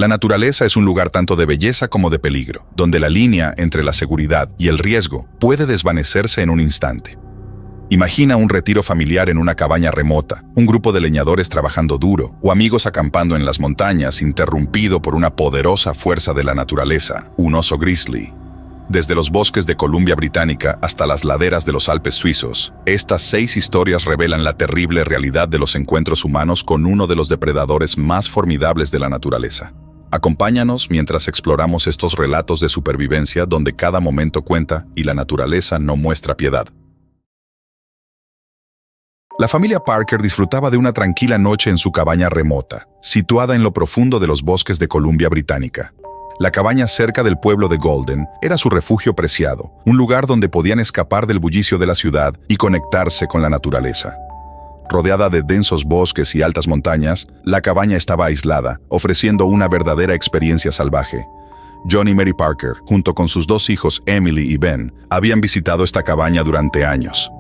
La naturaleza es un lugar tanto de belleza como de peligro, donde la línea entre la seguridad y el riesgo puede desvanecerse en un instante. Imagina un retiro familiar en una cabaña remota, un grupo de leñadores trabajando duro, o amigos acampando en las montañas, interrumpido por una poderosa fuerza de la naturaleza, un oso grizzly. Desde los bosques de Columbia Británica hasta las laderas de los Alpes suizos, estas 6 historias revelan la terrible realidad de los encuentros humanos con uno de los depredadores más formidables de la naturaleza. Acompáñanos mientras exploramos estos relatos de supervivencia donde cada momento cuenta y la naturaleza no muestra piedad. La familia Parker disfrutaba de una tranquila noche en su cabaña remota, situada en lo profundo de los bosques de Columbia Británica. La cabaña cerca del pueblo de Golden era su refugio preciado, un lugar donde podían escapar del bullicio de la ciudad y conectarse con la naturaleza. Rodeada de densos bosques y altas montañas, la cabaña estaba aislada, ofreciendo una verdadera experiencia salvaje. John y Mary Parker, junto con sus 2 hijos Emily y Ben, habían visitado esta cabaña durante años.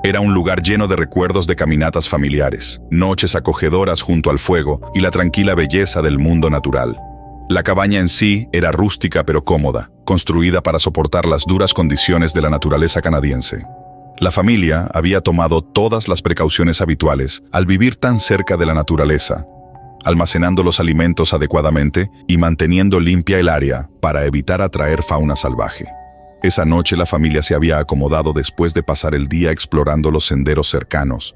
Era un lugar lleno de recuerdos de caminatas familiares, noches acogedoras junto al fuego y la tranquila belleza del mundo natural. La cabaña en sí era rústica pero cómoda, construida para soportar las duras condiciones de la naturaleza canadiense. La familia había tomado todas las precauciones habituales al vivir tan cerca de la naturaleza, almacenando los alimentos adecuadamente y manteniendo limpia el área para evitar atraer fauna salvaje. Esa noche la familia se había acomodado después de pasar el día explorando los senderos cercanos.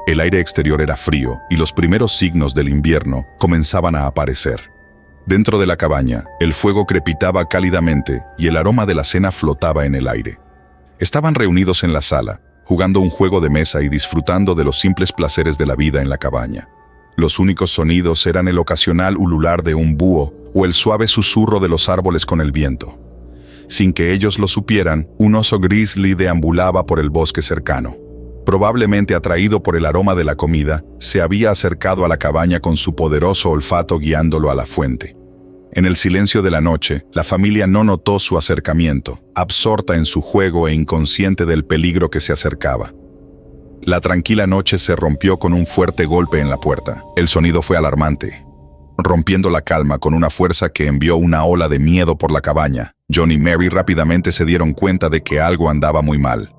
El aire exterior era frío y los primeros signos del invierno comenzaban a aparecer. Dentro de la cabaña, el fuego crepitaba cálidamente y el aroma de la cena flotaba en el aire. Estaban reunidos en la sala, jugando un juego de mesa y disfrutando de los simples placeres de la vida en la cabaña. Los únicos sonidos eran el ocasional ulular de un búho o el suave susurro de los árboles con el viento. Sin que ellos lo supieran, un oso grizzly deambulaba por el bosque cercano. Probablemente atraído por el aroma de la comida, se había acercado a la cabaña con su poderoso olfato guiándolo a la fuente. En el silencio de la noche, la familia no notó su acercamiento, absorta en su juego e inconsciente del peligro que se acercaba. La tranquila noche se rompió con un fuerte golpe en la puerta. El sonido fue alarmante, rompiendo la calma con una fuerza que envió una ola de miedo por la cabaña. John y Mary rápidamente se dieron cuenta de que algo andaba muy mal.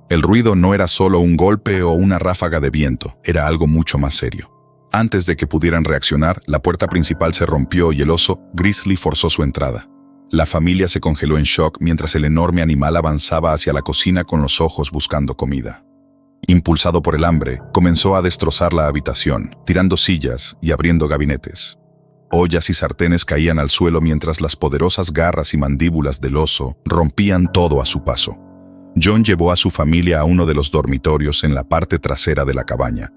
El ruido no era solo un golpe o una ráfaga de viento, era algo mucho más serio. Antes de que pudieran reaccionar, la puerta principal se rompió y el oso grizzly forzó su entrada. La familia se congeló en shock mientras el enorme animal avanzaba hacia la cocina con los ojos buscando comida. Impulsado por el hambre, comenzó a destrozar la habitación, tirando sillas y abriendo gabinetes. Ollas y sartenes caían al suelo mientras las poderosas garras y mandíbulas del oso rompían todo a su paso. John llevó a su familia a uno de los dormitorios en la parte trasera de la cabaña.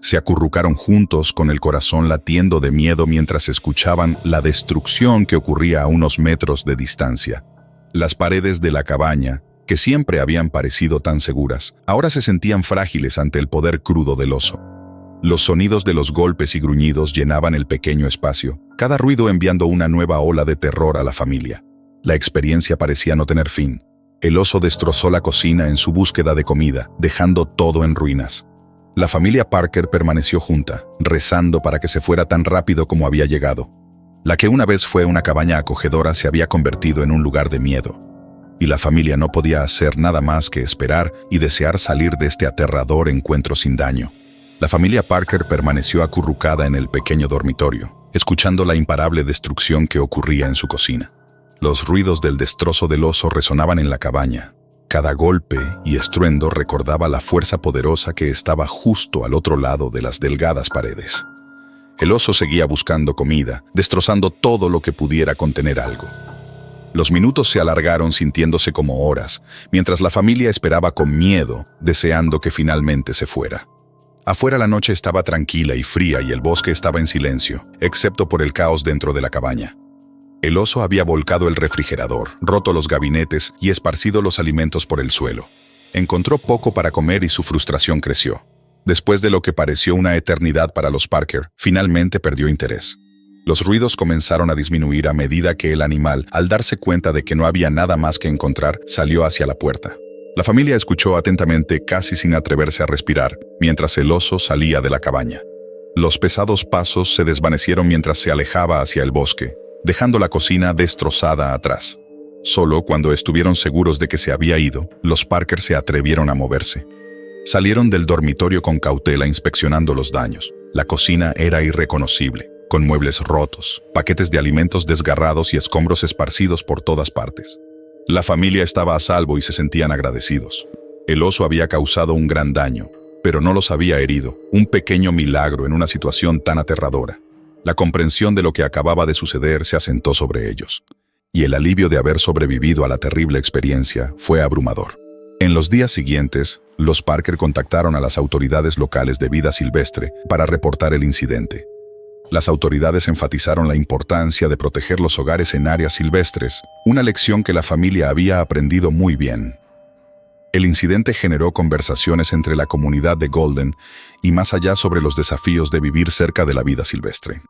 Se acurrucaron juntos con el corazón latiendo de miedo mientras escuchaban la destrucción que ocurría a unos metros de distancia. Las paredes de la cabaña, que siempre habían parecido tan seguras, ahora se sentían frágiles ante el poder crudo del oso. Los sonidos de los golpes y gruñidos llenaban el pequeño espacio, cada ruido enviando una nueva ola de terror a la familia. La experiencia parecía no tener fin. El oso destrozó la cocina en su búsqueda de comida, dejando todo en ruinas. La familia Parker permaneció junta, rezando para que se fuera tan rápido como había llegado. La que una vez fue una cabaña acogedora se había convertido en un lugar de miedo, y la familia no podía hacer nada más que esperar y desear salir de este aterrador encuentro sin daño. La familia Parker permaneció acurrucada en el pequeño dormitorio, escuchando la imparable destrucción que ocurría en su cocina. Los ruidos del destrozo del oso resonaban en la cabaña. Cada golpe y estruendo recordaba la fuerza poderosa que estaba justo al otro lado de las delgadas paredes. El oso seguía buscando comida, destrozando todo lo que pudiera contener algo. Los minutos se alargaron sintiéndose como horas, mientras la familia esperaba con miedo, deseando que finalmente se fuera. Afuera la noche estaba tranquila y fría y el bosque estaba en silencio, excepto por el caos dentro de la cabaña. El oso había volcado el refrigerador, roto los gabinetes y esparcido los alimentos por el suelo. Encontró poco para comer y su frustración creció. Después de lo que pareció una eternidad para los Parker, finalmente perdió interés. Los ruidos comenzaron a disminuir a medida que el animal, al darse cuenta de que no había nada más que encontrar, salió hacia la puerta. La familia escuchó atentamente, casi sin atreverse a respirar, mientras el oso salía de la cabaña. Los pesados pasos se desvanecieron mientras se alejaba hacia el bosque, dejando la cocina destrozada atrás. Solo cuando estuvieron seguros de que se había ido, los Parker se atrevieron a moverse. Salieron del dormitorio con cautela inspeccionando los daños. La cocina era irreconocible, con muebles rotos, paquetes de alimentos desgarrados y escombros esparcidos por todas partes. La familia estaba a salvo y se sentían agradecidos. El oso había causado un gran daño, pero no los había herido, un pequeño milagro en una situación tan aterradora. La comprensión de lo que acababa de suceder se asentó sobre ellos, y el alivio de haber sobrevivido a la terrible experiencia fue abrumador. En los días siguientes, los Parker contactaron a las autoridades locales de vida silvestre para reportar el incidente. Las autoridades enfatizaron la importancia de proteger los hogares en áreas silvestres, una lección que la familia había aprendido muy bien. El incidente generó conversaciones entre la comunidad de Golden y más allá sobre los desafíos de vivir cerca de la vida silvestre.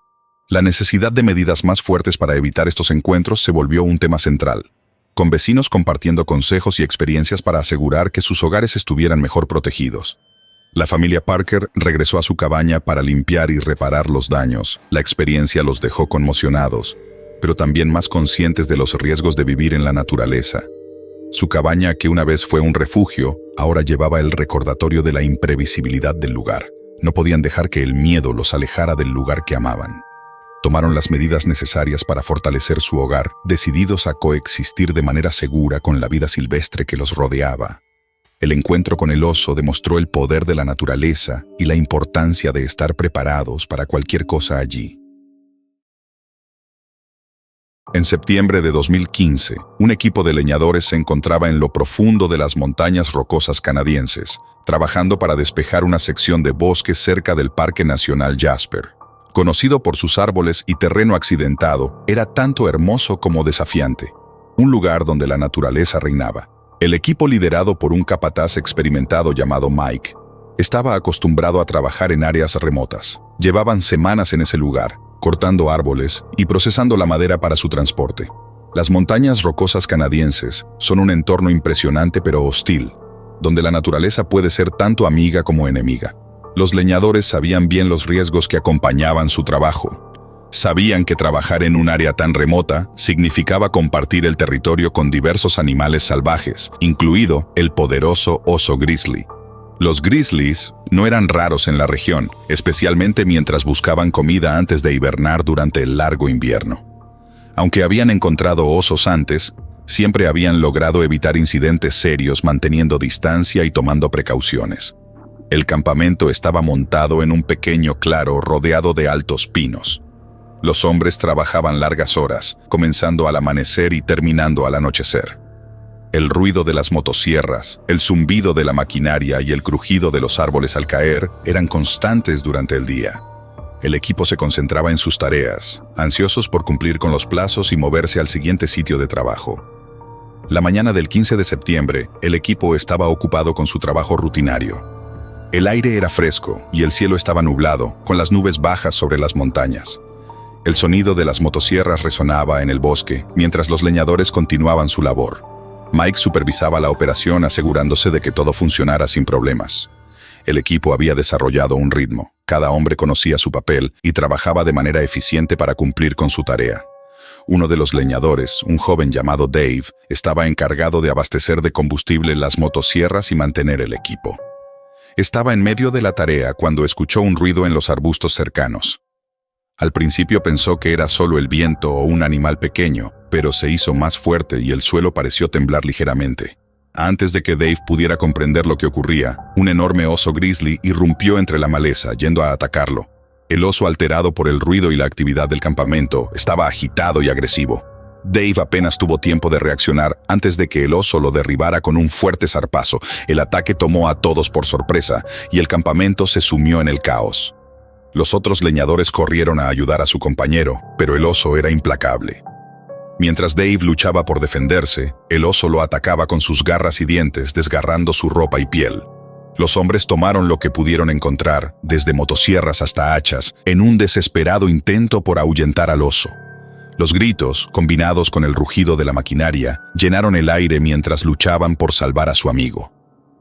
La necesidad de medidas más fuertes para evitar estos encuentros se volvió un tema central, con vecinos compartiendo consejos y experiencias para asegurar que sus hogares estuvieran mejor protegidos. La familia Parker regresó a su cabaña para limpiar y reparar los daños. La experiencia los dejó conmocionados, pero también más conscientes de los riesgos de vivir en la naturaleza. Su cabaña, que una vez fue un refugio, ahora llevaba el recordatorio de la imprevisibilidad del lugar. No podían dejar que el miedo los alejara del lugar que amaban. Tomaron las medidas necesarias para fortalecer su hogar, decididos a coexistir de manera segura con la vida silvestre que los rodeaba. El encuentro con el oso demostró el poder de la naturaleza y la importancia de estar preparados para cualquier cosa allí. En septiembre de 2015, un equipo de leñadores se encontraba en lo profundo de las montañas rocosas canadienses, trabajando para despejar una sección de bosque cerca del Parque Nacional Jasper. Conocido por sus árboles y terreno accidentado, era tanto hermoso como desafiante, un lugar donde la naturaleza reinaba. El equipo, liderado por un capataz experimentado llamado Mike, estaba acostumbrado a trabajar en áreas remotas. Llevaban semanas en ese lugar, cortando árboles y procesando la madera para su transporte. Las montañas rocosas canadienses son un entorno impresionante pero hostil, donde la naturaleza puede ser tanto amiga como enemiga. Los leñadores sabían bien los riesgos que acompañaban su trabajo. Sabían que trabajar en un área tan remota significaba compartir el territorio con diversos animales salvajes, incluido el poderoso oso grizzly. Los grizzlies no eran raros en la región, especialmente mientras buscaban comida antes de hibernar durante el largo invierno. Aunque habían encontrado osos antes, siempre habían logrado evitar incidentes serios manteniendo distancia y tomando precauciones. El campamento estaba montado en un pequeño claro rodeado de altos pinos. Los hombres trabajaban largas horas, comenzando al amanecer y terminando al anochecer. El ruido de las motosierras, el zumbido de la maquinaria y el crujido de los árboles al caer eran constantes durante el día. El equipo se concentraba en sus tareas, ansiosos por cumplir con los plazos y moverse al siguiente sitio de trabajo. La mañana del 15 de septiembre, el equipo estaba ocupado con su trabajo rutinario. El aire era fresco y el cielo estaba nublado, con las nubes bajas sobre las montañas. El sonido de las motosierras resonaba en el bosque, mientras los leñadores continuaban su labor. Mike supervisaba la operación asegurándose de que todo funcionara sin problemas. El equipo había desarrollado un ritmo. Cada hombre conocía su papel y trabajaba de manera eficiente para cumplir con su tarea. Uno de los leñadores, un joven llamado Dave, estaba encargado de abastecer de combustible las motosierras y mantener el equipo. Estaba en medio de la tarea cuando escuchó un ruido en los arbustos cercanos. Al principio pensó que era solo el viento o un animal pequeño, pero se hizo más fuerte y el suelo pareció temblar ligeramente. Antes de que Dave pudiera comprender lo que ocurría, un enorme oso grizzly irrumpió entre la maleza, yendo a atacarlo. El oso, alterado por el ruido y la actividad del campamento, estaba agitado y agresivo. Dave apenas tuvo tiempo de reaccionar antes de que el oso lo derribara con un fuerte zarpazo. El ataque tomó a todos por sorpresa y el campamento se sumió en el caos. Los otros leñadores corrieron a ayudar a su compañero, pero el oso era implacable. Mientras Dave luchaba por defenderse, el oso lo atacaba con sus garras y dientes, desgarrando su ropa y piel. Los hombres tomaron lo que pudieron encontrar, desde motosierras hasta hachas, en un desesperado intento por ahuyentar al oso. Los gritos, combinados con el rugido de la maquinaria, llenaron el aire mientras luchaban por salvar a su amigo.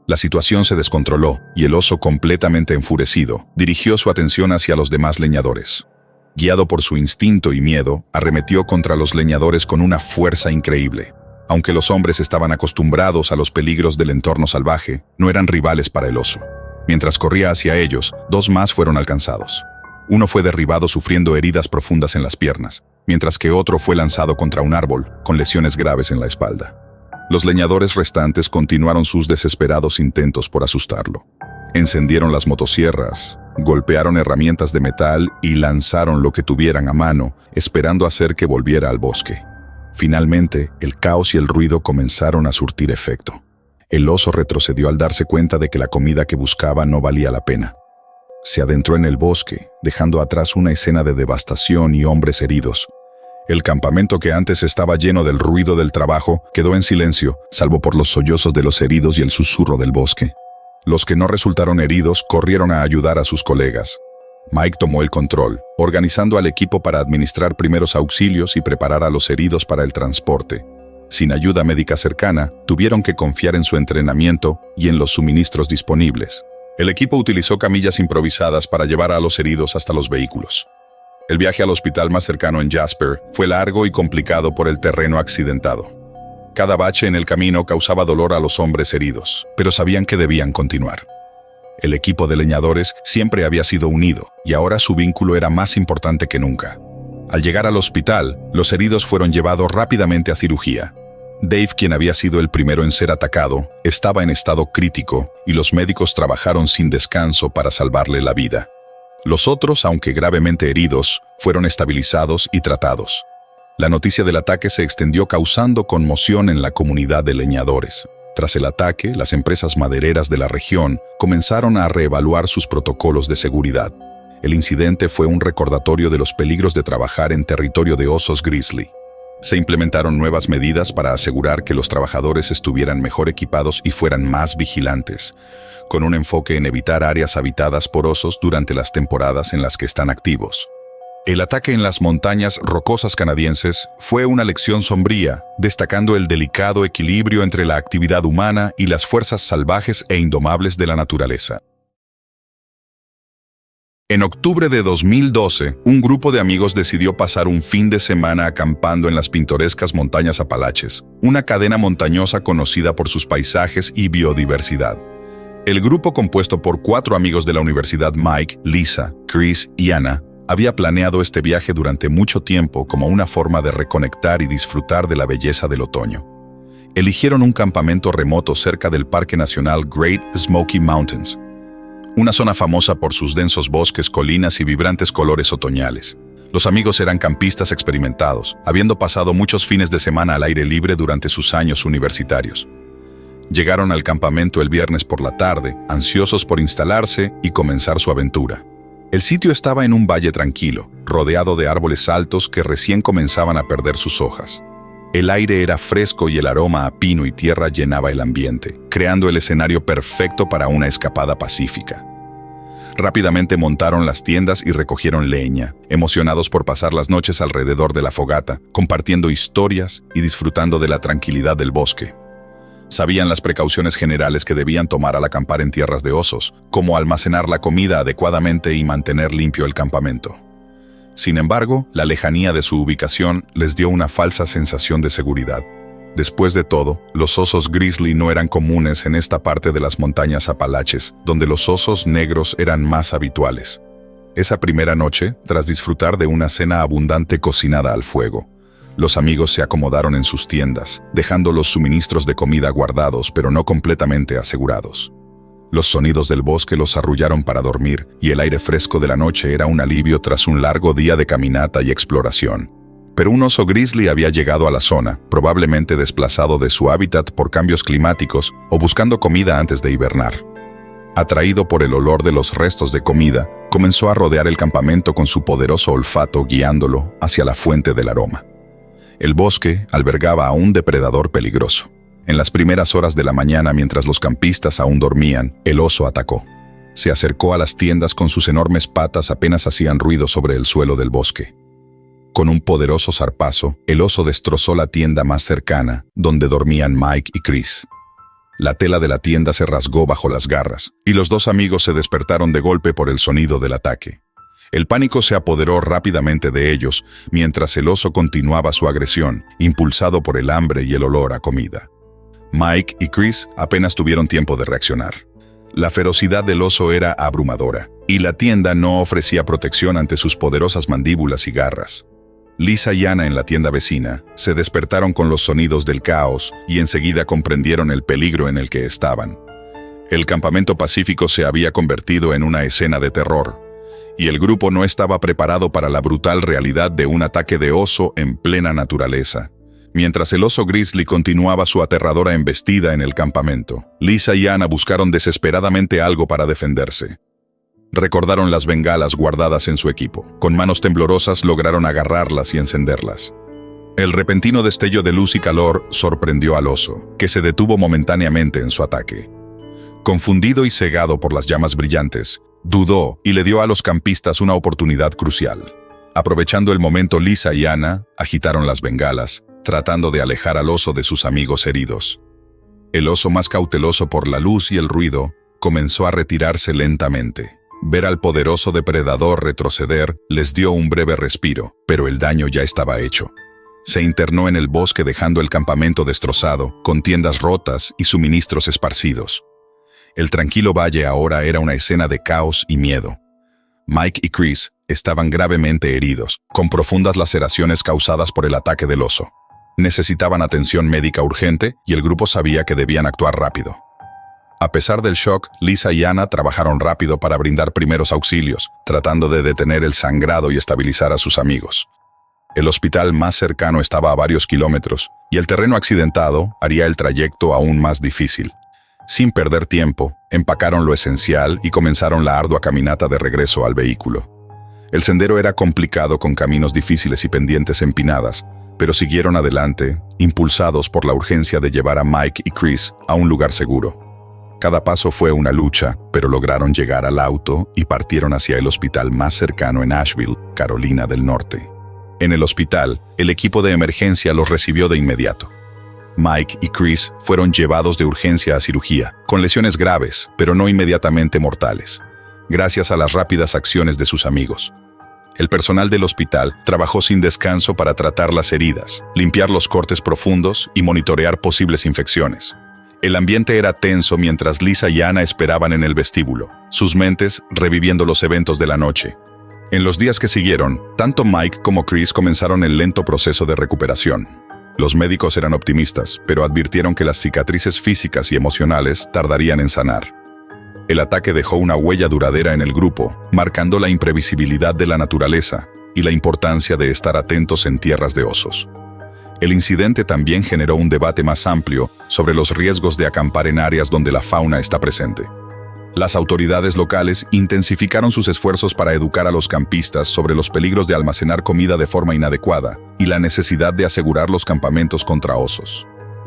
La situación se descontroló y el oso, completamente enfurecido, dirigió su atención hacia los demás leñadores. Guiado por su instinto y miedo, arremetió contra los leñadores con una fuerza increíble. Aunque los hombres estaban acostumbrados a los peligros del entorno salvaje, no eran rivales para el oso. Mientras corría hacia ellos, 2 más fueron alcanzados. Uno fue derribado sufriendo heridas profundas en las piernas, mientras que otro fue lanzado contra un árbol, con lesiones graves en la espalda. Los leñadores restantes continuaron sus desesperados intentos por asustarlo. Encendieron las motosierras, golpearon herramientas de metal y lanzaron lo que tuvieran a mano, esperando hacer que volviera al bosque. Finalmente, el caos y el ruido comenzaron a surtir efecto. El oso retrocedió al darse cuenta de que la comida que buscaba no valía la pena. Se adentró en el bosque, dejando atrás una escena de devastación y hombres heridos. El campamento que antes estaba lleno del ruido del trabajo quedó en silencio, salvo por los sollozos de los heridos y el susurro del bosque. Los que no resultaron heridos corrieron a ayudar a sus colegas. Mike tomó el control, organizando al equipo para administrar primeros auxilios y preparar a los heridos para el transporte. Sin ayuda médica cercana, tuvieron que confiar en su entrenamiento y en los suministros disponibles. El equipo utilizó camillas improvisadas para llevar a los heridos hasta los vehículos. El viaje al hospital más cercano en Jasper fue largo y complicado por el terreno accidentado. Cada bache en el camino causaba dolor a los hombres heridos, pero sabían que debían continuar. El equipo de leñadores siempre había sido unido, y ahora su vínculo era más importante que nunca. Al llegar al hospital, los heridos fueron llevados rápidamente a cirugía. Dave, quien había sido el primero en ser atacado, estaba en estado crítico, y los médicos trabajaron sin descanso para salvarle la vida. Los otros, aunque gravemente heridos, fueron estabilizados y tratados. La noticia del ataque se extendió causando conmoción en la comunidad de leñadores. Tras el ataque, las empresas madereras de la región comenzaron a reevaluar sus protocolos de seguridad. El incidente fue un recordatorio de los peligros de trabajar en territorio de osos grizzly. Se implementaron nuevas medidas para asegurar que los trabajadores estuvieran mejor equipados y fueran más vigilantes, con un enfoque en evitar áreas habitadas por osos durante las temporadas en las que están activos. El ataque en las montañas rocosas canadienses fue una lección sombría, destacando el delicado equilibrio entre la actividad humana y las fuerzas salvajes e indomables de la naturaleza. En octubre de 2012, un grupo de amigos decidió pasar un fin de semana acampando en las pintorescas montañas Apalaches, una cadena montañosa conocida por sus paisajes y biodiversidad. El grupo, compuesto por 4 amigos de la universidad, Mike, Lisa, Chris y Anna, había planeado este viaje durante mucho tiempo como una forma de reconectar y disfrutar de la belleza del otoño. Eligieron un campamento remoto cerca del Parque Nacional Great Smoky Mountains, una zona famosa por sus densos bosques, colinas y vibrantes colores otoñales. Los amigos eran campistas experimentados, habiendo pasado muchos fines de semana al aire libre durante sus años universitarios. Llegaron al campamento el viernes por la tarde, ansiosos por instalarse y comenzar su aventura. El sitio estaba en un valle tranquilo, rodeado de árboles altos que recién comenzaban a perder sus hojas. El aire era fresco y el aroma a pino y tierra llenaba el ambiente, creando el escenario perfecto para una escapada pacífica. Rápidamente montaron las tiendas y recogieron leña, emocionados por pasar las noches alrededor de la fogata, compartiendo historias y disfrutando de la tranquilidad del bosque. Sabían las precauciones generales que debían tomar al acampar en tierras de osos, como almacenar la comida adecuadamente y mantener limpio el campamento. Sin embargo, la lejanía de su ubicación les dio una falsa sensación de seguridad. Después de todo, los osos grizzly no eran comunes en esta parte de las montañas Apalaches, donde los osos negros eran más habituales. Esa primera noche, tras disfrutar de una cena abundante cocinada al fuego, los amigos se acomodaron en sus tiendas, dejando los suministros de comida guardados pero no completamente asegurados. Los sonidos del bosque los arrullaron para dormir y el aire fresco de la noche era un alivio tras un largo día de caminata y exploración. Pero un oso grizzly había llegado a la zona, probablemente desplazado de su hábitat por cambios climáticos o buscando comida antes de hibernar. Atraído por el olor de los restos de comida, comenzó a rodear el campamento con su poderoso olfato guiándolo hacia la fuente del aroma. El bosque albergaba a un depredador peligroso. En las primeras horas de la mañana, mientras los campistas aún dormían, el oso atacó. Se acercó a las tiendas con sus enormes patas apenas hacían ruido sobre el suelo del bosque. Con un poderoso zarpazo, el oso destrozó la tienda más cercana, donde dormían Mike y Chris. La tela de la tienda se rasgó bajo las garras, y los 2 amigos se despertaron de golpe por el sonido del ataque. El pánico se apoderó rápidamente de ellos, mientras el oso continuaba su agresión, impulsado por el hambre y el olor a comida. Mike y Chris apenas tuvieron tiempo de reaccionar. La ferocidad del oso era abrumadora, y la tienda no ofrecía protección ante sus poderosas mandíbulas y garras. Lisa y Anna en la tienda vecina se despertaron con los sonidos del caos y enseguida comprendieron el peligro en el que estaban. El campamento pacífico se había convertido en una escena de terror, y el grupo no estaba preparado para la brutal realidad de un ataque de oso en plena naturaleza. Mientras el oso grizzly continuaba su aterradora embestida en el campamento, Lisa y Anna buscaron desesperadamente algo para defenderse. Recordaron las bengalas guardadas en su equipo. Con manos temblorosas lograron agarrarlas y encenderlas. El repentino destello de luz y calor sorprendió al oso, que se detuvo momentáneamente en su ataque. Confundido y cegado por las llamas brillantes, dudó y le dio a los campistas una oportunidad crucial. Aprovechando el momento, Lisa y Anna agitaron las bengalas, tratando de alejar al oso de sus amigos heridos. El oso, más cauteloso por la luz y el ruido, comenzó a retirarse lentamente. Ver al poderoso depredador retroceder les dio un breve respiro, pero el daño ya estaba hecho. Se internó en el bosque dejando el campamento destrozado, con tiendas rotas y suministros esparcidos. El tranquilo valle ahora era una escena de caos y miedo. Mike y Chris estaban gravemente heridos, con profundas laceraciones causadas por el ataque del oso. Necesitaban atención médica urgente y el grupo sabía que debían actuar rápido. A pesar del shock, Lisa y Anna trabajaron rápido para brindar primeros auxilios, tratando de detener el sangrado y estabilizar a sus amigos. El hospital más cercano estaba a varios kilómetros, y el terreno accidentado haría el trayecto aún más difícil. Sin perder tiempo, empacaron lo esencial y comenzaron la ardua caminata de regreso al vehículo. El sendero era complicado con caminos difíciles y pendientes empinadas, pero siguieron adelante, impulsados por la urgencia de llevar a Mike y Chris a un lugar seguro. Cada paso fue una lucha, pero lograron llegar al auto y partieron hacia el hospital más cercano en Asheville, Carolina del Norte. En el hospital, el equipo de emergencia los recibió de inmediato. Mike y Chris fueron llevados de urgencia a cirugía, con lesiones graves, pero no inmediatamente mortales, gracias a las rápidas acciones de sus amigos. El personal del hospital trabajó sin descanso para tratar las heridas, limpiar los cortes profundos y monitorear posibles infecciones. El ambiente era tenso mientras Lisa y Anna esperaban en el vestíbulo, sus mentes reviviendo los eventos de la noche. En los días que siguieron, tanto Mike como Chris comenzaron el lento proceso de recuperación. Los médicos eran optimistas, pero advirtieron que las cicatrices físicas y emocionales tardarían en sanar. El ataque dejó una huella duradera en el grupo, marcando la imprevisibilidad de la naturaleza y la importancia de estar atentos en tierras de osos. El incidente también generó un debate más amplio sobre los riesgos de acampar en áreas donde la fauna está presente. Las autoridades locales intensificaron sus esfuerzos para educar a los campistas sobre los peligros de almacenar comida de forma inadecuada y la necesidad de asegurar los campamentos contra osos.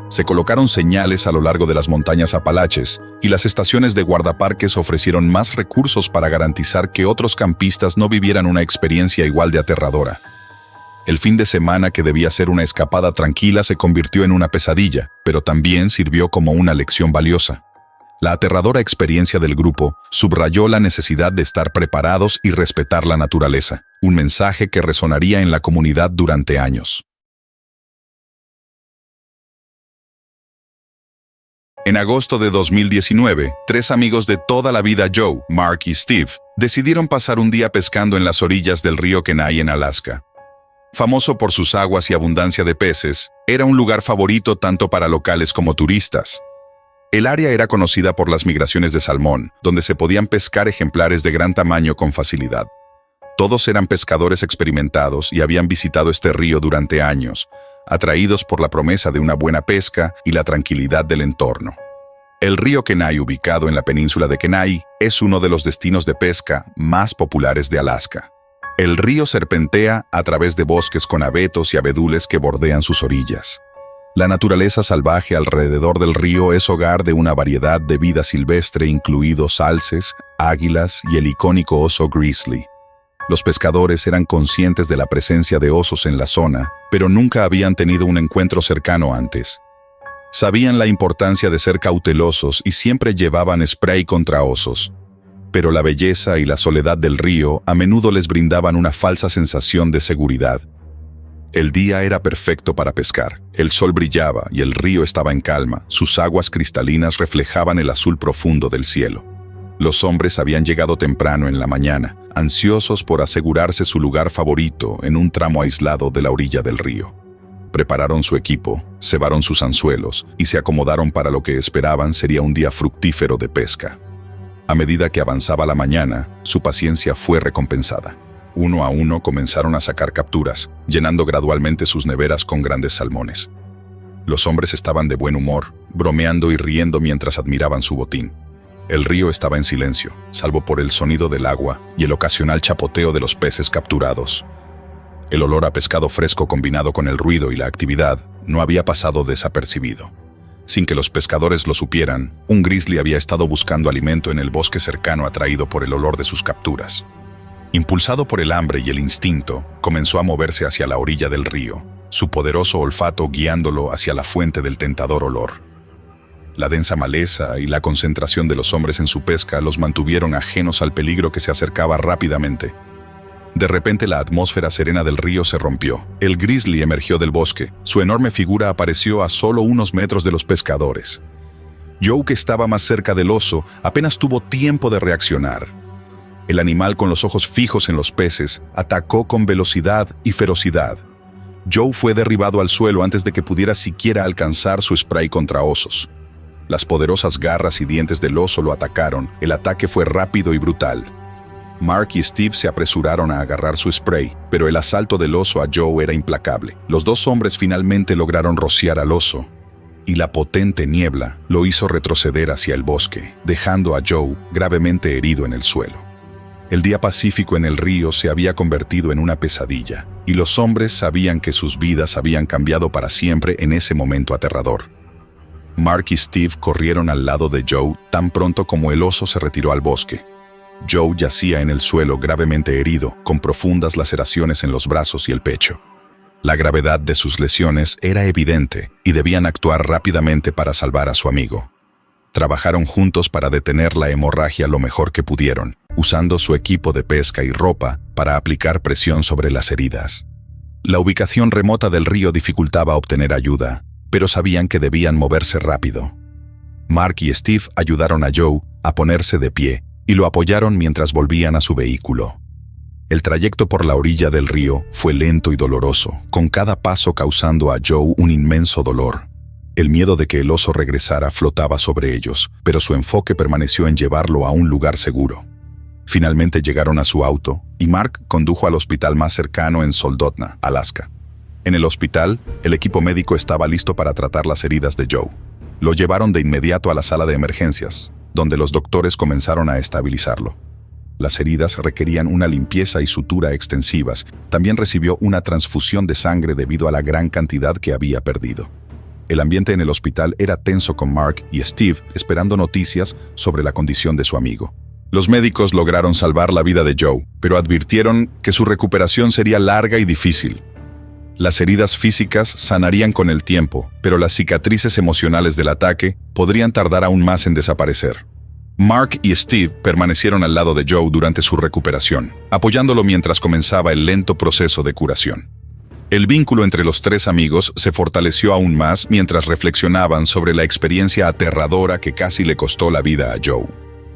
Se colocaron señales a lo largo de las montañas Apalaches y las estaciones de guardaparques ofrecieron más recursos para garantizar que otros campistas no vivieran una experiencia igual de aterradora. El fin de semana, que debía ser una escapada tranquila, se convirtió en una pesadilla, pero también sirvió como una lección valiosa. La aterradora experiencia del grupo subrayó la necesidad de estar preparados y respetar la naturaleza, un mensaje que resonaría en la comunidad durante años. En agosto de 2019, 3 amigos de toda la vida, Joe, Mark y Steve, decidieron pasar un día pescando en las orillas del río Kenai en Alaska. Famoso por sus aguas y abundancia de peces, era un lugar favorito tanto para locales como turistas. El área era conocida por las migraciones de salmón, donde se podían pescar ejemplares de gran tamaño con facilidad. Todos eran pescadores experimentados y habían visitado este río durante años, atraídos por la promesa de una buena pesca y la tranquilidad del entorno. El río Kenai, ubicado en la península de Kenai, es uno de los destinos de pesca más populares de Alaska. El río serpentea a través de bosques con abetos y abedules que bordean sus orillas. La naturaleza salvaje alrededor del río es hogar de una variedad de vida silvestre, incluidos alces, águilas y el icónico oso grizzly. Los pescadores eran conscientes de la presencia de osos en la zona, pero nunca habían tenido un encuentro cercano antes. Sabían la importancia de ser cautelosos y siempre llevaban spray contra osos. pero la belleza y la soledad del río a menudo les brindaban una falsa sensación de seguridad. El día era perfecto para pescar. El sol brillaba y el río estaba en calma. Sus aguas cristalinas reflejaban el azul profundo del cielo. Los hombres habían llegado temprano en la mañana, ansiosos por asegurarse su lugar favorito en un tramo aislado de la orilla del río. Prepararon su equipo, cebaron sus anzuelos y se acomodaron para lo que esperaban sería un día fructífero de pesca. A medida que avanzaba la mañana, su paciencia fue recompensada. Uno a uno comenzaron a sacar capturas, llenando gradualmente sus neveras con grandes salmones. Los hombres estaban de buen humor, bromeando y riendo mientras admiraban su botín. El río estaba en silencio, salvo por el sonido del agua y el ocasional chapoteo de los peces capturados. El olor a pescado fresco combinado con el ruido y la actividad no había pasado desapercibido. Sin que los pescadores lo supieran, un grizzly había estado buscando alimento en el bosque cercano atraído por el olor de sus capturas. Impulsado por el hambre y el instinto, comenzó a moverse hacia la orilla del río, su poderoso olfato guiándolo hacia la fuente del tentador olor. La densa maleza y la concentración de los hombres en su pesca los mantuvieron ajenos al peligro que se acercaba rápidamente. De repente la atmósfera serena del río se rompió. El grizzly emergió del bosque. Su enorme figura apareció a solo unos metros de los pescadores. Joe, que estaba más cerca del oso, apenas tuvo tiempo de reaccionar. El animal, con los ojos fijos en los peces, atacó con velocidad y ferocidad. Joe fue derribado al suelo antes de que pudiera siquiera alcanzar su spray contra osos. Las poderosas garras y dientes del oso lo atacaron. El ataque fue rápido y brutal. Mark y Steve se apresuraron a agarrar su spray, pero el asalto del oso a Joe era implacable. Los dos hombres finalmente lograron rociar al oso, y la potente niebla lo hizo retroceder hacia el bosque, dejando a Joe gravemente herido en el suelo. El día pacífico en el río se había convertido en una pesadilla, y los hombres sabían que sus vidas habían cambiado para siempre en ese momento aterrador. Mark y Steve corrieron al lado de Joe tan pronto como el oso se retiró al bosque. Joe yacía en el suelo gravemente herido, con profundas laceraciones en los brazos y el pecho. La gravedad de sus lesiones era evidente y debían actuar rápidamente para salvar a su amigo. Trabajaron juntos para detener la hemorragia lo mejor que pudieron, usando su equipo de pesca y ropa para aplicar presión sobre las heridas. La ubicación remota del río dificultaba obtener ayuda, pero sabían que debían moverse rápido. Mark y Steve ayudaron a Joe a ponerse de pie y lo apoyaron mientras volvían a su vehículo. El trayecto por la orilla del río fue lento y doloroso, con cada paso causando a Joe un inmenso dolor. El miedo de que el oso regresara flotaba sobre ellos, pero su enfoque permaneció en llevarlo a un lugar seguro. Finalmente llegaron a su auto, y Mark condujo al hospital más cercano en Soldotna, Alaska. En el hospital, el equipo médico estaba listo para tratar las heridas de Joe. Lo llevaron de inmediato a la sala de emergencias, donde los doctores comenzaron a estabilizarlo. Las heridas requerían una limpieza y sutura extensivas. También recibió una transfusión de sangre debido a la gran cantidad que había perdido. El ambiente en el hospital era tenso, con Mark y Steve esperando noticias sobre la condición de su amigo. Los médicos lograron salvar la vida de Joe, pero advirtieron que su recuperación sería larga y difícil. Las heridas físicas sanarían con el tiempo, pero las cicatrices emocionales del ataque podrían tardar aún más en desaparecer. Mark y Steve permanecieron al lado de Joe durante su recuperación, apoyándolo mientras comenzaba el lento proceso de curación. El vínculo entre los tres amigos se fortaleció aún más mientras reflexionaban sobre la experiencia aterradora que casi le costó la vida a Joe.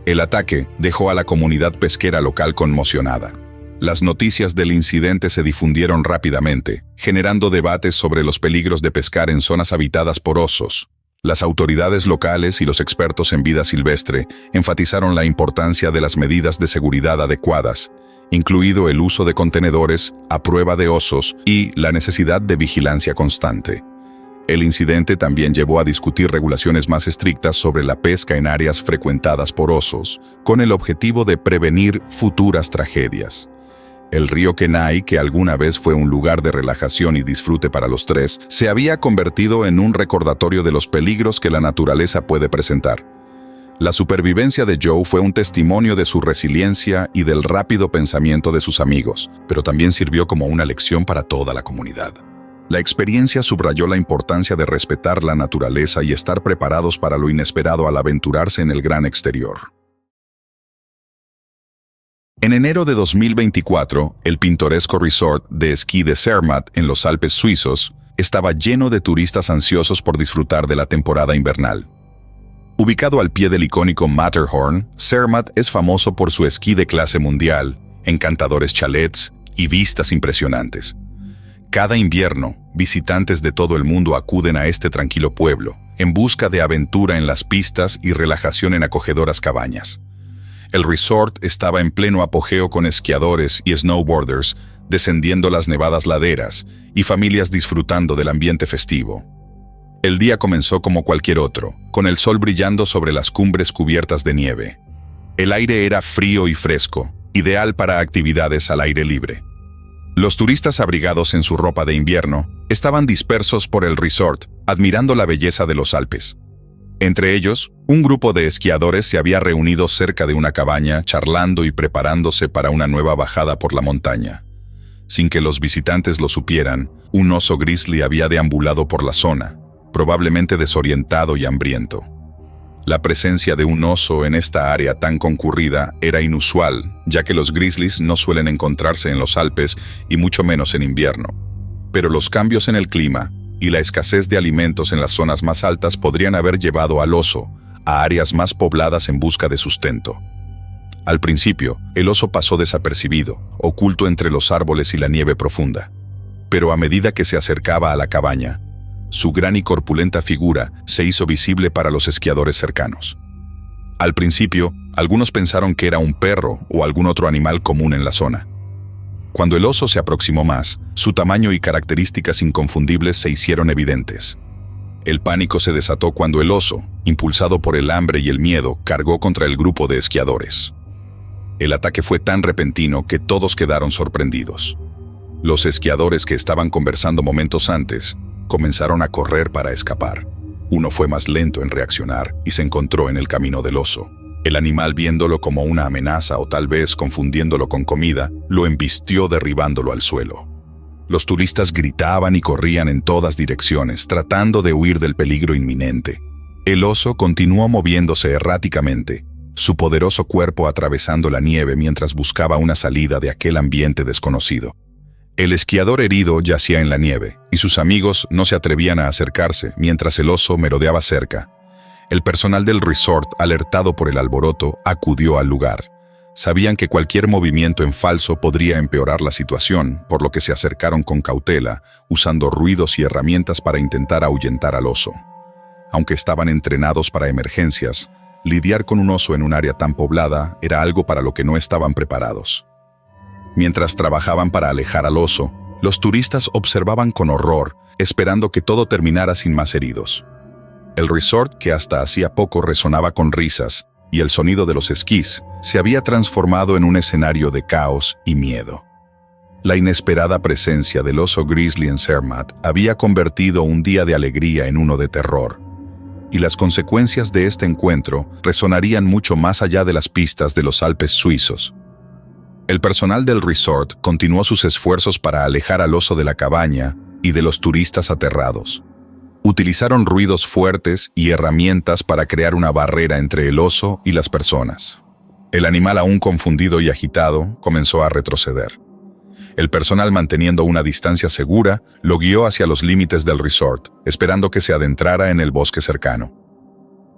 El ataque dejó a la comunidad pesquera local conmocionada. Las noticias del incidente se difundieron rápidamente, generando debates sobre los peligros de pescar en zonas habitadas por osos. Las autoridades locales y los expertos en vida silvestre enfatizaron la importancia de las medidas de seguridad adecuadas, incluido el uso de contenedores a prueba de osos y la necesidad de vigilancia constante. El incidente también llevó a discutir regulaciones más estrictas sobre la pesca en áreas frecuentadas por osos, con el objetivo de prevenir futuras tragedias. El río Kenai, que alguna vez fue un lugar de relajación y disfrute para los tres, se había convertido en un recordatorio de los peligros que la naturaleza puede presentar. La supervivencia de Joe fue un testimonio de su resiliencia y del rápido pensamiento de sus amigos, pero también sirvió como una lección para toda la comunidad. La experiencia subrayó la importancia de respetar la naturaleza y estar preparados para lo inesperado al aventurarse en el gran exterior. En enero de 2024, el pintoresco resort de esquí de Zermatt en los Alpes suizos estaba lleno de turistas ansiosos por disfrutar de la temporada invernal. Ubicado al pie del icónico Matterhorn, Zermatt es famoso por su esquí de clase mundial, encantadores chalets y vistas impresionantes. Cada invierno, visitantes de todo el mundo acuden a este tranquilo pueblo, en busca de aventura en las pistas y relajación en acogedoras cabañas. El resort estaba en pleno apogeo con esquiadores y snowboarders descendiendo las nevadas laderas y familias disfrutando del ambiente festivo. El día comenzó como cualquier otro, con el sol brillando sobre las cumbres cubiertas de nieve. El aire era frío y fresco, ideal para actividades al aire libre. Los turistas abrigados en su ropa de invierno estaban dispersos por el resort, admirando la belleza de los Alpes. Entre ellos, un grupo de esquiadores se había reunido cerca de una cabaña, charlando y preparándose para una nueva bajada por la montaña. Sin que los visitantes lo supieran, un oso grizzly había deambulado por la zona, probablemente desorientado y hambriento. La presencia de un oso en esta área tan concurrida era inusual, ya que los grizzlies no suelen encontrarse en los Alpes y mucho menos en invierno. Pero los cambios en el clima y la escasez de alimentos en las zonas más altas podrían haber llevado al oso a áreas más pobladas en busca de sustento. Al principio, el oso pasó desapercibido, oculto entre los árboles y la nieve profunda. Pero a medida que se acercaba a la cabaña, su gran y corpulenta figura se hizo visible para los esquiadores cercanos. Al principio, algunos pensaron que era un perro o algún otro animal común en la zona. Cuando el oso se aproximó más, su tamaño y características inconfundibles se hicieron evidentes. El pánico se desató cuando el oso, impulsado por el hambre y el miedo, cargó contra el grupo de esquiadores. El ataque fue tan repentino que todos quedaron sorprendidos. Los esquiadores que estaban conversando momentos antes comenzaron a correr para escapar. Uno fue más lento en reaccionar y se encontró en el camino del oso. El animal, viéndolo como una amenaza o tal vez confundiéndolo con comida, lo embistió derribándolo al suelo. Los turistas gritaban y corrían en todas direcciones, tratando de huir del peligro inminente. El oso continuó moviéndose erráticamente, su poderoso cuerpo atravesando la nieve mientras buscaba una salida de aquel ambiente desconocido. El esquiador herido yacía en la nieve, y sus amigos no se atrevían a acercarse mientras el oso merodeaba cerca. El personal del resort, alertado por el alboroto, acudió al lugar. Sabían que cualquier movimiento en falso podría empeorar la situación, por lo que se acercaron con cautela, usando ruidos y herramientas para intentar ahuyentar al oso. Aunque estaban entrenados para emergencias, lidiar con un oso en un área tan poblada era algo para lo que no estaban preparados. Mientras trabajaban para alejar al oso, los turistas observaban con horror, esperando que todo terminara sin más heridos. El resort, que hasta hacía poco resonaba con risas y el sonido de los esquís, se había transformado en un escenario de caos y miedo. La inesperada presencia del oso grizzly en Zermatt había convertido un día de alegría en uno de terror, y las consecuencias de este encuentro resonarían mucho más allá de las pistas de los Alpes suizos. El personal del resort continuó sus esfuerzos para alejar al oso de la cabaña y de los turistas aterrados. Utilizaron ruidos fuertes y herramientas para crear una barrera entre el oso y las personas. El animal, aún confundido y agitado, comenzó a retroceder. El personal, manteniendo una distancia segura, lo guió hacia los límites del resort, esperando que se adentrara en el bosque cercano.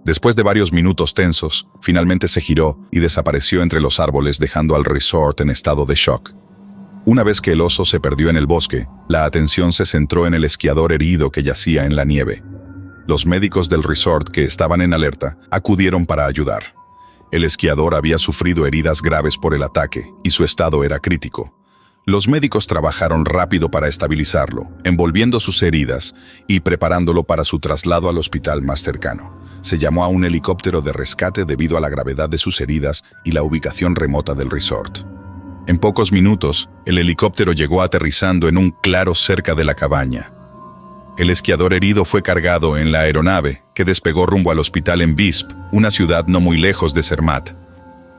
Después de varios minutos tensos, finalmente se giró y desapareció entre los árboles, dejando al resort en estado de shock. Una vez que el oso se perdió en el bosque, la atención se centró en el esquiador herido que yacía en la nieve. Los médicos del resort, que estaban en alerta, acudieron para ayudar. El esquiador había sufrido heridas graves por el ataque y su estado era crítico. Los médicos trabajaron rápido para estabilizarlo, envolviendo sus heridas y preparándolo para su traslado al hospital más cercano. Se llamó a un helicóptero de rescate debido a la gravedad de sus heridas y la ubicación remota del resort. En pocos minutos, el helicóptero llegó aterrizando en un claro cerca de la cabaña. El esquiador herido fue cargado en la aeronave, que despegó rumbo al hospital en Visp, una ciudad no muy lejos de Zermatt.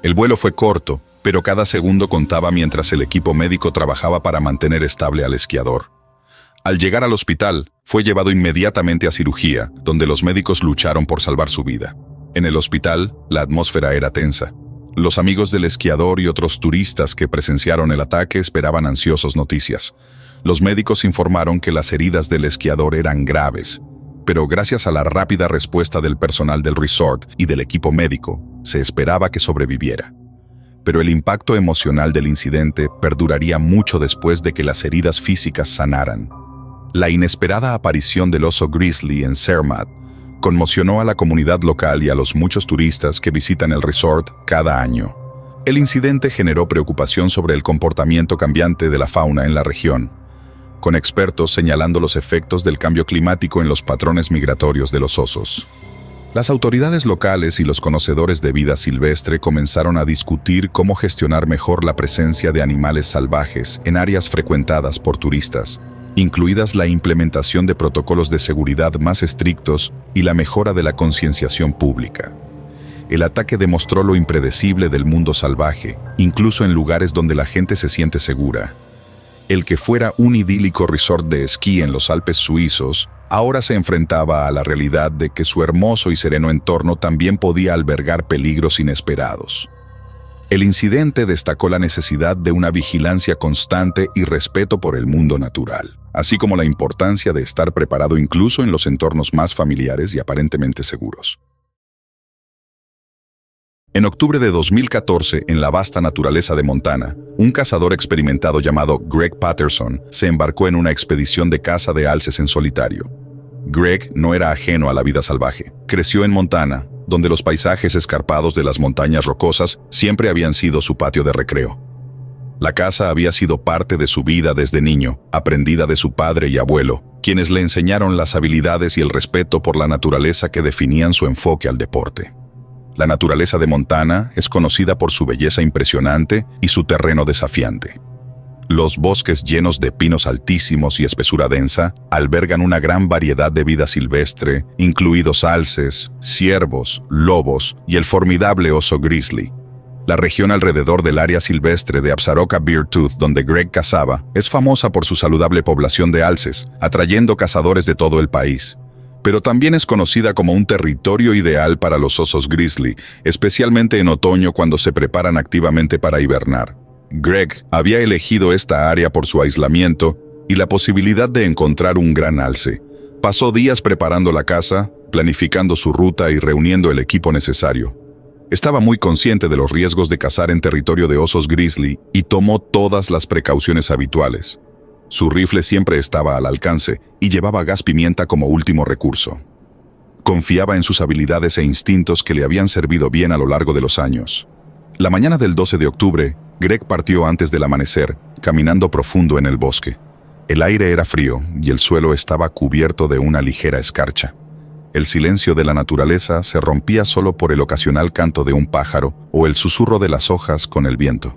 El vuelo fue corto, pero cada segundo contaba mientras el equipo médico trabajaba para mantener estable al esquiador. Al llegar al hospital, fue llevado inmediatamente a cirugía, donde los médicos lucharon por salvar su vida. En el hospital, la atmósfera era tensa. Los amigos del esquiador y otros turistas que presenciaron el ataque esperaban ansiosos noticias. Los médicos informaron que las heridas del esquiador eran graves, pero gracias a la rápida respuesta del personal del resort y del equipo médico, se esperaba que sobreviviera. Pero el impacto emocional del incidente perduraría mucho después de que las heridas físicas sanaran. La inesperada aparición del oso grizzly en Zermatt conmocionó a la comunidad local y a los muchos turistas que visitan el resort cada año. El incidente generó preocupación sobre el comportamiento cambiante de la fauna en la región, con expertos señalando los efectos del cambio climático en los patrones migratorios de los osos. Las autoridades locales y los conocedores de vida silvestre comenzaron a discutir cómo gestionar mejor la presencia de animales salvajes en áreas frecuentadas por turistas, incluidas la implementación de protocolos de seguridad más estrictos y la mejora de la concienciación pública. El ataque demostró lo impredecible del mundo salvaje, incluso en lugares donde la gente se siente segura. El que fuera un idílico resort de esquí en los Alpes suizos, ahora se enfrentaba a la realidad de que su hermoso y sereno entorno también podía albergar peligros inesperados. El incidente destacó la necesidad de una vigilancia constante y respeto por el mundo natural, así como la importancia de estar preparado incluso en los entornos más familiares y aparentemente seguros. En octubre de 2014, en la vasta naturaleza de Montana, un cazador experimentado llamado Greg Patterson se embarcó en una expedición de caza de alces en solitario. Greg no era ajeno a la vida salvaje. Creció en Montana, donde los paisajes escarpados de las montañas rocosas siempre habían sido su patio de recreo. La caza había sido parte de su vida desde niño, aprendida de su padre y abuelo, quienes le enseñaron las habilidades y el respeto por la naturaleza que definían su enfoque al deporte. La naturaleza de Montana es conocida por su belleza impresionante y su terreno desafiante. Los bosques llenos de pinos altísimos y espesura densa albergan una gran variedad de vida silvestre, incluidos alces, ciervos, lobos y el formidable oso grizzly. La región alrededor del área silvestre de Absaroka-Beartooth, donde Greg cazaba, es famosa por su saludable población de alces, atrayendo cazadores de todo el país. Pero también es conocida como un territorio ideal para los osos grizzly, especialmente en otoño cuando se preparan activamente para hibernar. Greg había elegido esta área por su aislamiento y la posibilidad de encontrar un gran alce. Pasó días preparando la caza, planificando su ruta y reuniendo el equipo necesario. Estaba muy consciente de los riesgos de cazar en territorio de osos grizzly y tomó todas las precauciones habituales. Su rifle siempre estaba al alcance y llevaba gas pimienta como último recurso. Confiaba en sus habilidades e instintos que le habían servido bien a lo largo de los años. La mañana del 12 de octubre, Greg partió antes del amanecer, caminando profundo en el bosque. El aire era frío y el suelo estaba cubierto de una ligera escarcha. El silencio de la naturaleza se rompía solo por el ocasional canto de un pájaro o el susurro de las hojas con el viento.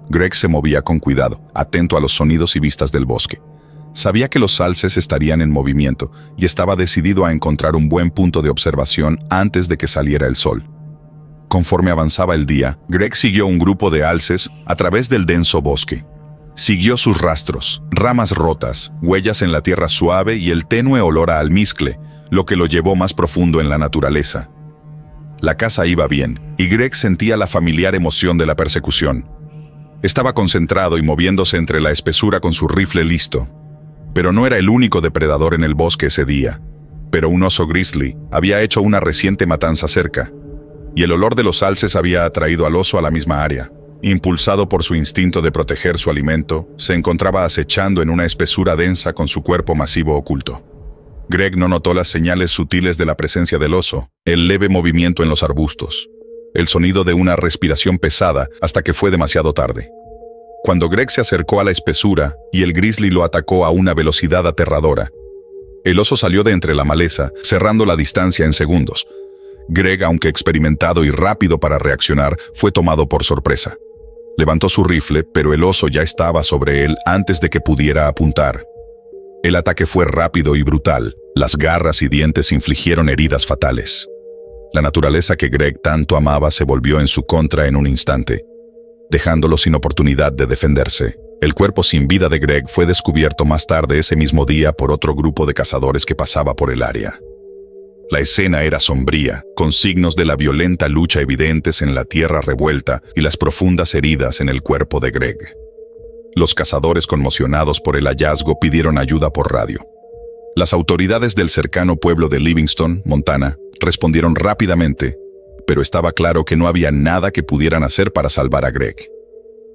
Greg se movía con cuidado, atento a los sonidos y vistas del bosque. Sabía que los alces estarían en movimiento y estaba decidido a encontrar un buen punto de observación antes de que saliera el sol. Conforme avanzaba el día, Greg siguió un grupo de alces a través del denso bosque. Siguió sus rastros, ramas rotas, huellas en la tierra suave y el tenue olor a almizcle, lo que lo llevó más profundo en la naturaleza. La caza iba bien, y Greg sentía la familiar emoción de la persecución. Estaba concentrado y moviéndose entre la espesura con su rifle listo. Pero no era el único depredador en el bosque ese día. Pero un oso grizzly había hecho una reciente matanza cerca, y el olor de los alces había atraído al oso a la misma área. Impulsado por su instinto de proteger su alimento, se encontraba acechando en una espesura densa con su cuerpo masivo oculto. Greg no notó las señales sutiles de la presencia del oso, el leve movimiento en los arbustos, el sonido de una respiración pesada hasta que fue demasiado tarde. Cuando Greg se acercó a la espesura y el grizzly lo atacó a una velocidad aterradora, el oso salió de entre la maleza, cerrando la distancia en segundos. Greg, aunque experimentado y rápido para reaccionar, fue tomado por sorpresa. Levantó su rifle, pero el oso ya estaba sobre él antes de que pudiera apuntar. El ataque fue rápido y brutal. Las garras y dientes infligieron heridas fatales. La naturaleza que Greg tanto amaba se volvió en su contra en un instante, dejándolo sin oportunidad de defenderse. El cuerpo sin vida de Greg fue descubierto más tarde ese mismo día por otro grupo de cazadores que pasaba por el área. La escena era sombría, con signos de la violenta lucha evidentes en la tierra revuelta y las profundas heridas en el cuerpo de Greg. Los cazadores, conmocionados por el hallazgo, pidieron ayuda por radio. Las autoridades del cercano pueblo de Livingston, Montana, respondieron rápidamente, pero estaba claro que no había nada que pudieran hacer para salvar a Greg.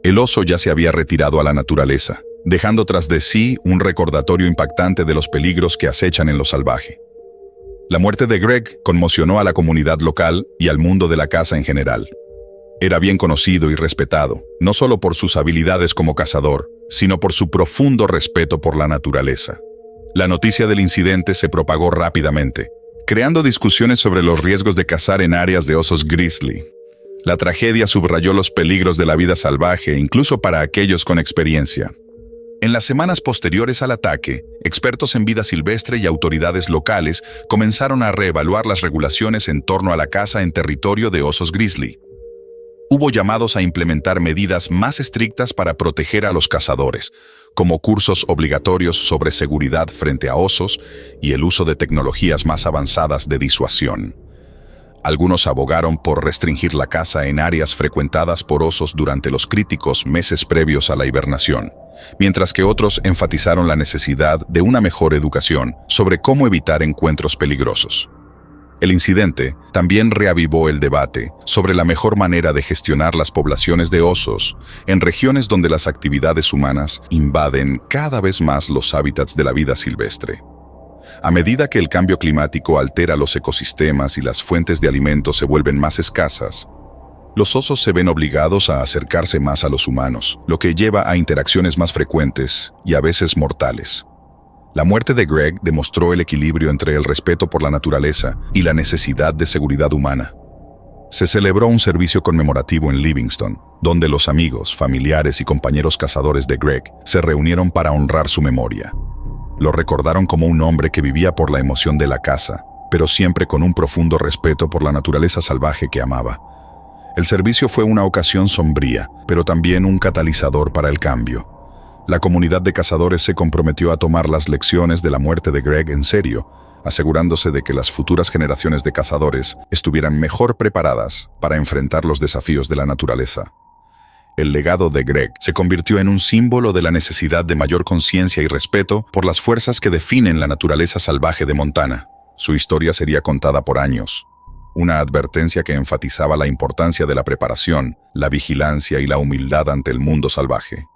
El oso ya se había retirado a la naturaleza, dejando tras de sí un recordatorio impactante de los peligros que acechan en lo salvaje. La muerte de Greg conmocionó a la comunidad local y al mundo de la caza en general. Era bien conocido y respetado, no solo por sus habilidades como cazador, sino por su profundo respeto por la naturaleza. La noticia del incidente se propagó rápidamente, creando discusiones sobre los riesgos de cazar en áreas de osos grizzly. La tragedia subrayó los peligros de la vida salvaje, incluso para aquellos con experiencia. En las semanas posteriores al ataque, expertos en vida silvestre y autoridades locales comenzaron a reevaluar las regulaciones en torno a la caza en territorio de osos grizzly. Hubo llamados a implementar medidas más estrictas para proteger a los cazadores, como cursos obligatorios sobre seguridad frente a osos y el uso de tecnologías más avanzadas de disuasión. Algunos abogaron por restringir la caza en áreas frecuentadas por osos durante los críticos meses previos a la hibernación, mientras que otros enfatizaron la necesidad de una mejor educación sobre cómo evitar encuentros peligrosos. El incidente también reavivó el debate sobre la mejor manera de gestionar las poblaciones de osos en regiones donde las actividades humanas invaden cada vez más los hábitats de la vida silvestre. A medida que el cambio climático altera los ecosistemas y las fuentes de alimento se vuelven más escasas, los osos se ven obligados a acercarse más a los humanos, lo que lleva a interacciones más frecuentes y a veces mortales. La muerte de Greg demostró el equilibrio entre el respeto por la naturaleza y la necesidad de seguridad humana. Se celebró un servicio conmemorativo en Livingston, donde los amigos, familiares y compañeros cazadores de Greg se reunieron para honrar su memoria. Lo recordaron como un hombre que vivía por la emoción de la caza, pero siempre con un profundo respeto por la naturaleza salvaje que amaba. El servicio fue una ocasión sombría, pero también un catalizador para el cambio. La comunidad de cazadores se comprometió a tomar las lecciones de la muerte de Greg en serio, asegurándose de que las futuras generaciones de cazadores estuvieran mejor preparadas para enfrentar los desafíos de la naturaleza. El legado de Greg se convirtió en un símbolo de la necesidad de mayor conciencia y respeto por las fuerzas que definen la naturaleza salvaje de Montana. Su historia sería contada por años. Una advertencia que enfatizaba la importancia de la preparación, la vigilancia y la humildad ante el mundo salvaje.